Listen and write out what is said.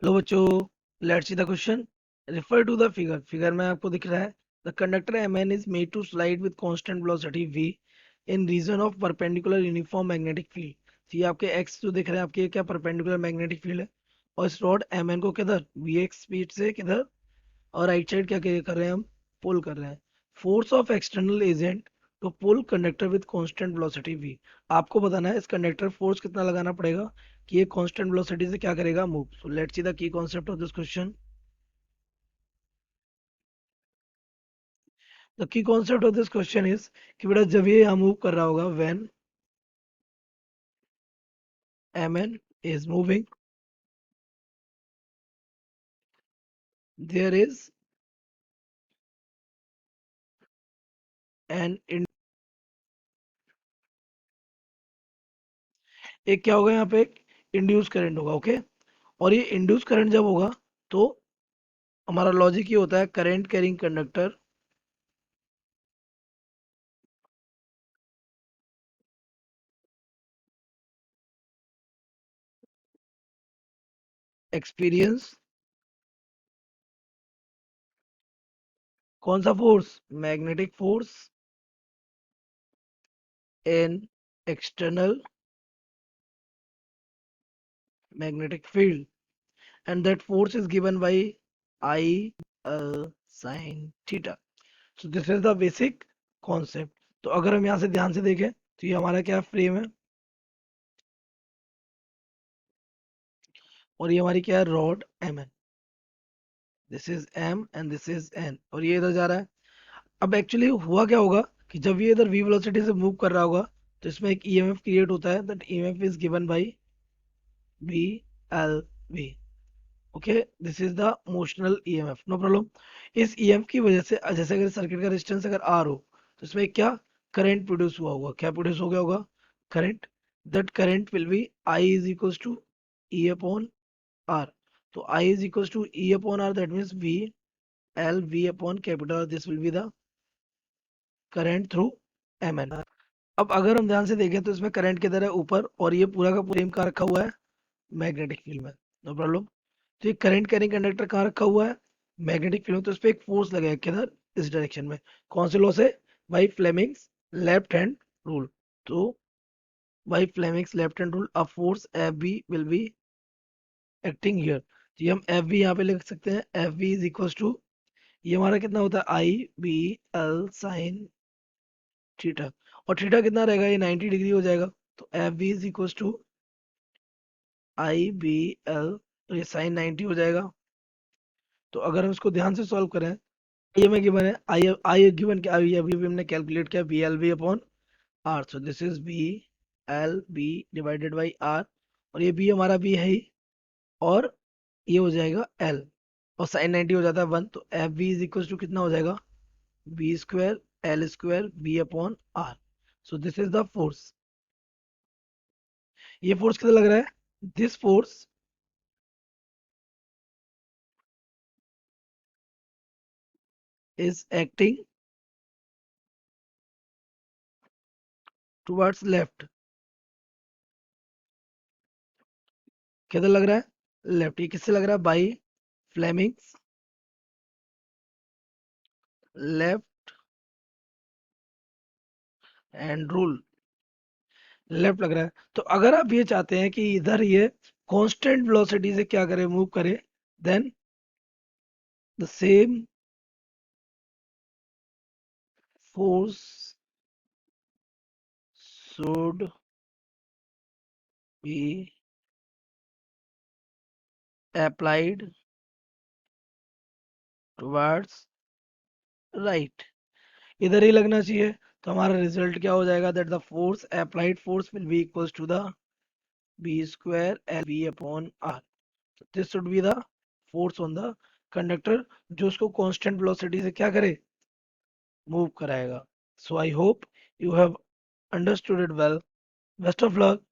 Hello बच्चों, let's see the question. Refer to the figure. Figure में आपको दिख रहा है the conductor mn is made to slide with constant velocity v in region of perpendicular uniform magnetic field. तो ये आपके x जो दिख रहे हैं आपके, ये क्या परपेंडिकुलर मैग्नेटिक फील्ड है। और इस रॉड mn को किधर vx स्पीड से किधर और राइट साइड क्या कर रहे हैं हम, पुल कर रहे हैं। Force of external agent to pull conductor with constant velocity v। आपको बताना है इस कंडक्टर फोर्स कितना लगाना पड़ेगा कि ये कांस्टेंट वेलोसिटी से क्या करेगा, move. So let's see the key concept of this question. The key concept of this question is कि बेटा जब ये यहाँ मूव कर रहा होगा, when mn is moving, there is an एक क्या होगा यहाँ पे, एक इंड्यूस करंट होगा। ओके, और ये इंड्यूस करंट जब होगा तो हमारा लॉजिक ये होता है करंट कैरिंग कंडक्टर एक्सपीरियंस कौन सा force, magnetic force in external magnetic field, and that force is given by I sin theta. So this is the basic concept. तो अगर हम यहाँ से ध्यान से देखें तो ये हमारा क्या फ्रेम है और ये हमारी क्या है, रॉड एम है। This is M and this is N, और ये इधर जा रहा है। अब एक्चुअली हुआ क्या होगा कि जब ये इधर v वेलोसिटी से मूव कर रहा होगा तो इसमें एक ईएमएफ क्रिएट होता है। That EMF is given by v l v। Okay, this is the motional EMF, no problem. इस ईएमएफ की वजह से जैसे अगर सर्किट का रेजिस्टेंस अगर आर हो तो इसमें क्या करंट प्रोड्यूस हुआ होगा, क्या प्रोड्यूस हो गया होगा, current. That current will be I is equals to E upon R. तो I is equals to E upon R, that means V L V upon capital, this will be the current through M N. अब अगर हम ध्यान से देखें तो इसमें current किधर है, ऊपर, और ये पूरा का पूरा एम का रखा हुआ है मैग्नेटिक फील्ड में, नो प्रॉब्लम। तो ये करंट कैरिंग कंडक्टर कहाँ रखा हुआ है, मैग्नेटिक फील्ड में। तो इस पे एक फोर्स लगा है किधर, इस डायरेक्शन में। कौन से लॉ से, by Fleming's left hand rule. तो by Fleming's left hand rule a force F B will be acting here. तो ये हम एफ बी यहाँ पे लिख सकते हैं, F B is equal to, ये हमारा कितना होता है, I B L sine theta. और थीटा कितना रहेगा, ये 90 डिग्री हो जाएगा। तो F B is equal to I B L, तो ये साइन 90 हो जाएगा। तो अगर हम इसको ध्यान से सॉल्व करें, ये में गिवन है आई, आई गिवन क्या, अभी अभी अभी हमने कैलकुलेट किया B L B upon R. So this is B L B divided by R, और ये बी हमारा बी है ही, और ये हो जाएगा एल, और साइन 90 हो जाता है 1। तो F B is equal to कितना हो जाएगा, B square L square B upon R. So this is the force. ये फोर्स कितना लग रहा है, this force is acting towards left. किधर लग रहा है, लेफ्ट। ये किससे लग रहा है, by Fleming's left hand rule, left लग रहा है। तो अगर आप ये चाहते हैं कि इधर ये कांस्टेंट वेलोसिटी से क्या करे, मूव करे, then the same force should be applied towards right, इधर ही लगना चाहिए। तो हमारा रिजल्ट क्या हो जाएगा, that the force applied force will be equals to the B square L B upon R. This should be the force on the conductor, जो उसको कांस्टेंट वेलोसिटी से क्या करे, मूव कराएगा। So I hope you have understood it well. Best of luck.